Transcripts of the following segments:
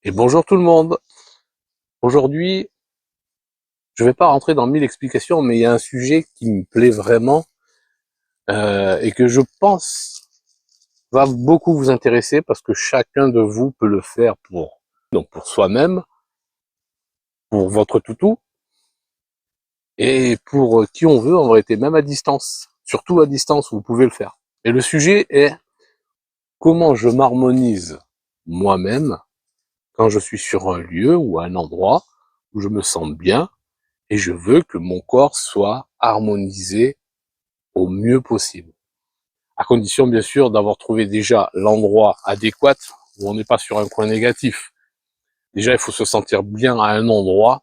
Et bonjour tout le monde. Aujourd'hui, je vais pas rentrer dans 1000 explications, mais il y a un sujet qui me plaît vraiment et que je pense va beaucoup vous intéresser parce que chacun de vous peut le faire pour soi-même, pour votre toutou et pour qui on veut en vérité, même à distance. Surtout à distance, vous pouvez le faire. Et le sujet est comment je m'harmonise moi-même quand je suis sur un lieu ou un endroit où je me sens bien et je veux que mon corps soit harmonisé au mieux possible. À condition, bien sûr, d'avoir trouvé déjà l'endroit adéquat où on n'est pas sur un coin négatif. Déjà, il faut se sentir bien à un endroit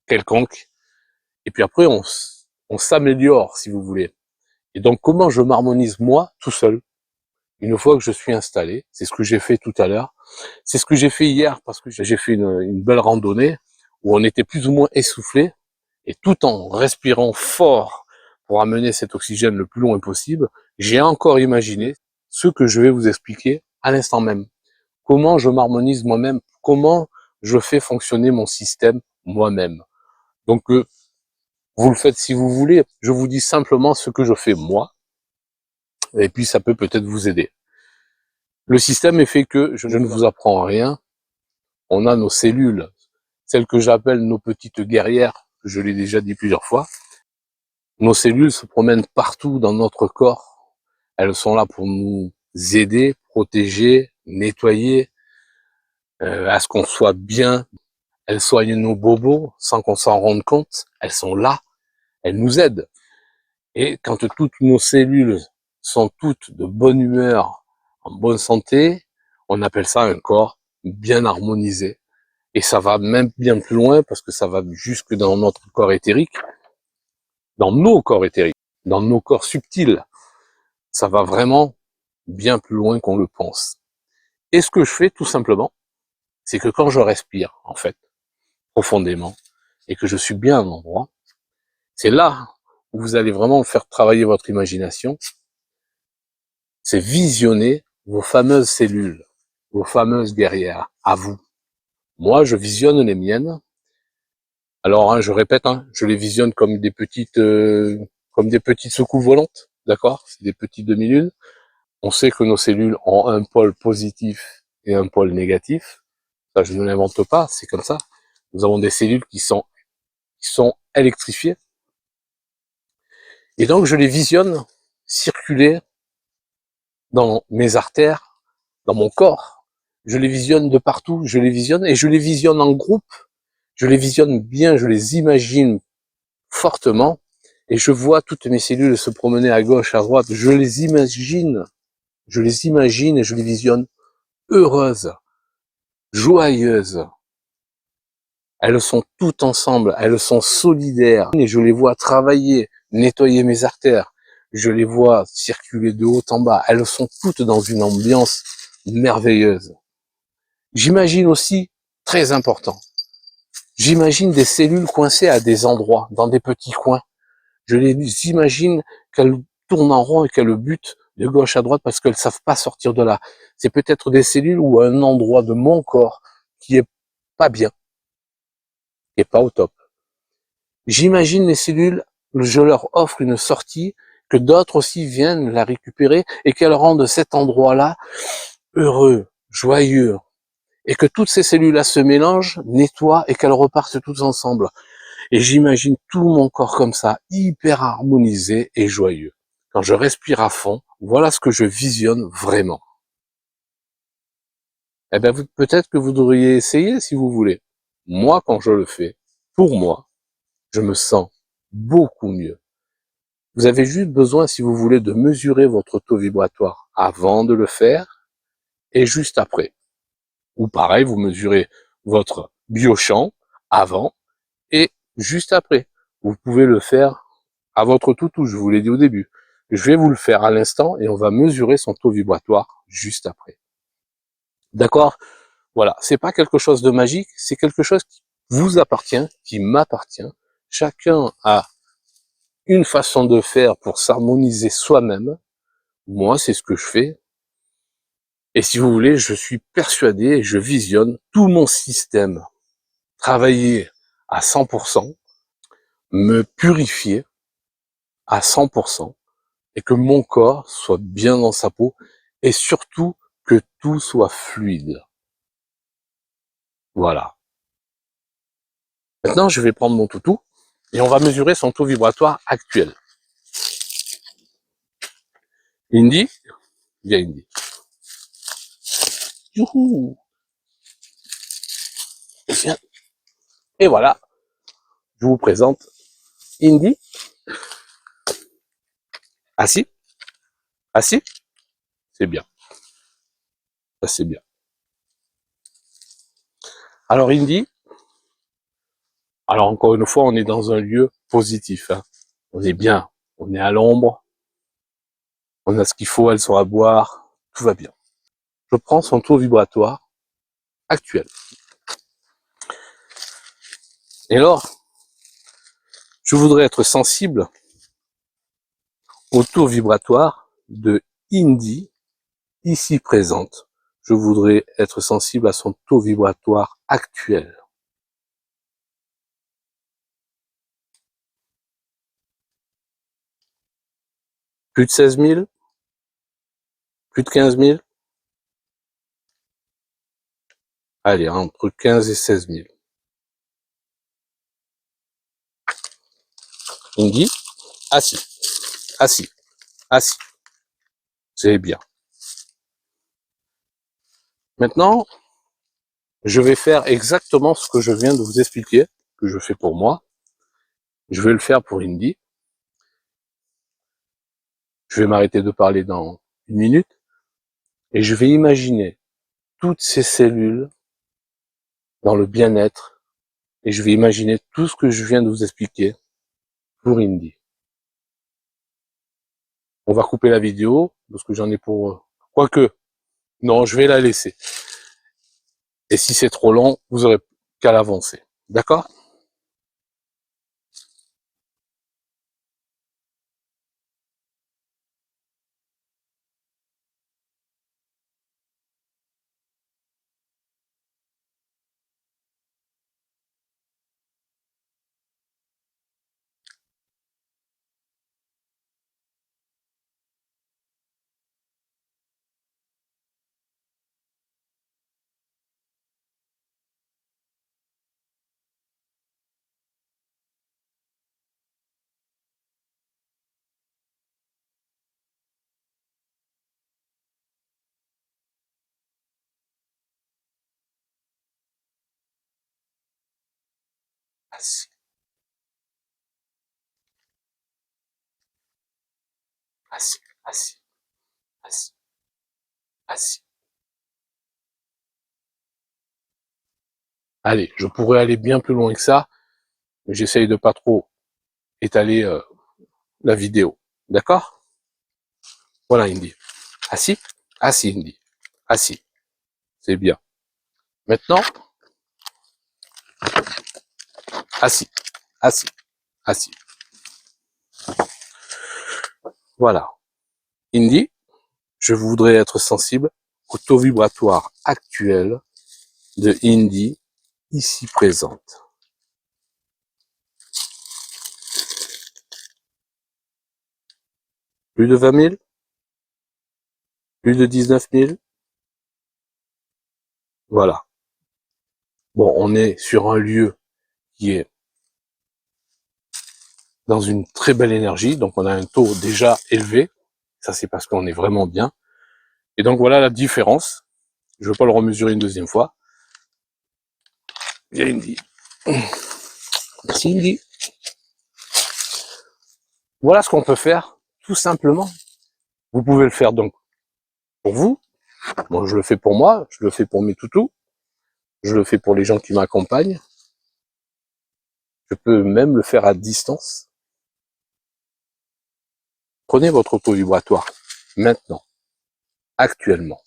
quelconque. Et puis après, on s'améliore, si vous voulez. Et donc, comment je m'harmonise moi, tout seul, une fois que je suis installé? C'est ce que j'ai fait tout à l'heure. C'est ce que j'ai fait hier parce que j'ai fait une belle randonnée où on était plus ou moins essoufflé et tout en respirant fort pour amener cet oxygène le plus loin possible, j'ai encore imaginé ce que je vais vous expliquer à l'instant même. Comment je m'harmonise moi-même, comment je fais fonctionner mon système moi-même. Donc, vous le faites si vous voulez, je vous dis simplement ce que je fais moi, et puis ça peut peut-être vous aider. Le système est fait que je ne vous apprends rien, on a nos cellules, celles que j'appelle nos petites guerrières, je l'ai déjà dit plusieurs fois. Nos cellules se promènent partout dans notre corps. Elles sont là pour nous aider, protéger, nettoyer, à ce qu'on soit bien. Elles soignent nos bobos sans qu'on s'en rende compte. Elles sont là, elles nous aident. Et quand toutes nos cellules sont toutes de bonne humeur, en bonne santé, on appelle ça un corps bien harmonisé. Et ça va même bien plus loin parce que ça va jusque dans notre corps éthérique, dans nos corps éthériques, dans nos corps subtils. Ça va vraiment bien plus loin qu'on le pense. Et ce que je fais tout simplement, c'est que quand je respire, en fait, profondément, et que je suis bien à un endroit, c'est là où vous allez vraiment faire travailler votre imagination, c'est visionner vos fameuses cellules, vos fameuses guerrières, à vous. Moi, je visionne les miennes. Alors, je répète, je les visionne comme des petites soucoupes volantes, d'accord? C'est des petites demi-lunes. On sait que nos cellules ont un pôle positif et un pôle négatif. Ça, je ne l'invente pas, c'est comme ça. Nous avons des cellules qui sont électrifiées. Et donc, je les visionne circuler dans mes artères, dans mon corps. Je les visionne de partout, je les visionne et je les visionne en groupe. Je les visionne bien, je les imagine fortement et je vois toutes mes cellules se promener à gauche, à droite. Je les imagine et je les visionne heureuses, joyeuses. Elles sont toutes ensemble, elles sont solidaires et je les vois travailler, nettoyer mes artères. Je les vois circuler de haut en bas. Elles sont toutes dans une ambiance merveilleuse. J'imagine aussi, très important, j'imagine des cellules coincées à des endroits, dans des petits coins. Je les imagine qu'elles tournent en rond et qu'elles butent de gauche à droite parce qu'elles savent pas sortir de là. C'est peut-être des cellules ou un endroit de mon corps qui est pas bien, et pas au top. J'imagine les cellules, je leur offre une sortie, que d'autres aussi viennent la récupérer et qu'elles rendent cet endroit-là heureux, joyeux, et que toutes ces cellules-là se mélangent, nettoient et qu'elles repartent toutes ensemble. Et j'imagine tout mon corps comme ça, hyper harmonisé et joyeux. Quand je respire à fond, voilà ce que je visionne vraiment. Eh bien, peut-être que vous devriez essayer si vous voulez. Moi, quand je le fais, pour moi, je me sens beaucoup mieux. Vous avez juste besoin, si vous voulez, de mesurer votre taux vibratoire avant de le faire et juste après. Ou pareil, vous mesurez votre biochamp avant et juste après. Vous pouvez le faire à votre toutou, je vous l'ai dit au début. Je vais vous le faire à l'instant et on va mesurer son taux vibratoire juste après. D'accord? Voilà. C'est pas quelque chose de magique, c'est quelque chose qui vous appartient, qui m'appartient. Chacun a une façon de faire pour s'harmoniser soi-même. Moi, c'est ce que je fais. Et si vous voulez, je suis persuadé, je visionne tout mon système travailler à 100%, me purifier à 100%, et que mon corps soit bien dans sa peau, et surtout que tout soit fluide. Voilà. Maintenant, je vais prendre mon toutou, et on va mesurer son taux vibratoire actuel. Indy, viens Indy. Youhou. Viens. Et voilà, je vous présente Indy. Assis, assis, c'est bien, ça c'est bien. Alors Indy, alors encore une fois, on est dans un lieu positif, hein. On est bien, on est à l'ombre, on a ce qu'il faut, elles sont à boire, tout va bien. Je prends son taux vibratoire actuel. Et alors, je voudrais être sensible au taux vibratoire de Indy, ici présente. Je voudrais être sensible à son taux vibratoire actuel. Plus de 16 000? Plus de 15 000? Allez, entre 15 et 16 000. Indy, assis, assis, assis. C'est bien. Maintenant, je vais faire exactement ce que je viens de vous expliquer, que je fais pour moi. Je vais le faire pour Indy. Je vais m'arrêter de parler dans une minute et je vais imaginer toutes ces cellules dans le bien-être et je vais imaginer tout ce que je viens de vous expliquer pour Indy. On va couper la vidéo parce que j'en ai pour... Quoique, non, je vais la laisser. Et si c'est trop long, vous aurez qu'à l'avancer. D'accord ? Assis, assis, assis, assis, assis. Allez, je pourrais aller bien plus loin que ça, mais j'essaye de pas trop étaler la vidéo. D'accord ? Voilà Indy. Assis, assis Indy. Assis. C'est bien. Maintenant, assis, assis, assis. Voilà. Indy, je voudrais être sensible au taux vibratoire actuel de Indy, ici présente. Plus de 20 000? Plus de 19 000? Voilà. Bon, on est sur un lieu qui est dans une très belle énergie, donc on a un taux déjà élevé. Ça, c'est parce qu'on est vraiment bien. Et donc voilà la différence. Je ne veux pas le remesurer une deuxième fois. Bien Indy. Merci Indy. Voilà ce qu'on peut faire, tout simplement. Vous pouvez le faire donc pour vous. Moi, je le fais pour moi, je le fais pour mes toutous, je le fais pour les gens qui m'accompagnent. Je peux même le faire à distance. Prenez votre auto vibratoire maintenant, actuellement.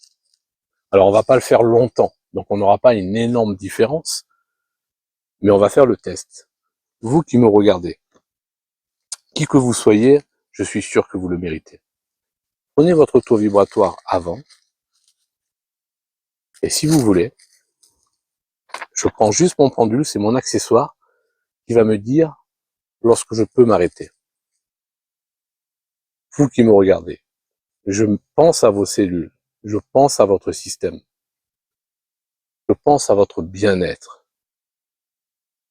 Alors, on va pas le faire longtemps, donc on n'aura pas une énorme différence, mais on va faire le test. Vous qui me regardez, qui que vous soyez, je suis sûr que vous le méritez. Prenez votre auto vibratoire avant, Et si vous voulez, je prends juste mon pendule, c'est mon accessoire, qui va me dire lorsque je peux m'arrêter. Vous qui me regardez, je pense à vos cellules, je pense à votre système, je pense à votre bien-être.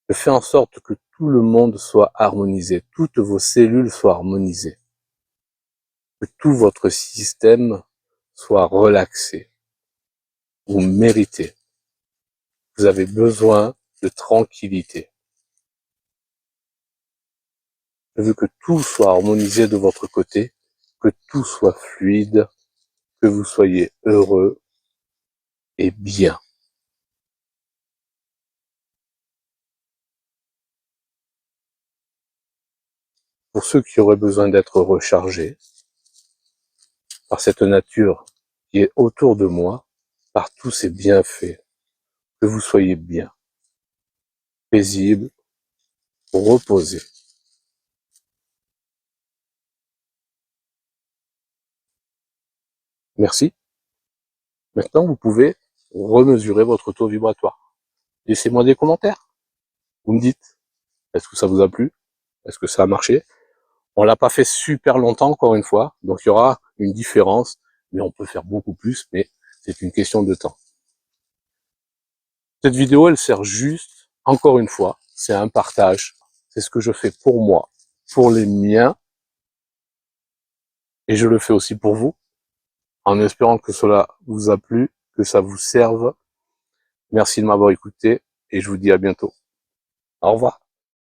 Je fais en sorte que tout le monde soit harmonisé, toutes vos cellules soient harmonisées, que tout votre système soit relaxé. Vous méritez. Vous avez besoin de tranquillité. Je veux que tout soit harmonisé de votre côté, que tout soit fluide, que vous soyez heureux et bien. Pour ceux qui auraient besoin d'être rechargés par cette nature qui est autour de moi, par tous ces bienfaits, que vous soyez bien, paisible, reposé. Merci. Maintenant, vous pouvez remesurer votre taux vibratoire. Laissez-moi des commentaires. Vous me dites, est-ce que ça vous a plu? Est-ce que ça a marché? On l'a pas fait super longtemps, encore une fois, donc il y aura une différence, mais on peut faire beaucoup plus, mais c'est une question de temps. Cette vidéo, elle sert juste, encore une fois, c'est un partage. C'est ce que je fais pour moi, pour les miens, et je le fais aussi pour vous, en espérant que cela vous a plu, que ça vous serve. Merci de m'avoir écouté, et je vous dis à bientôt. Au revoir.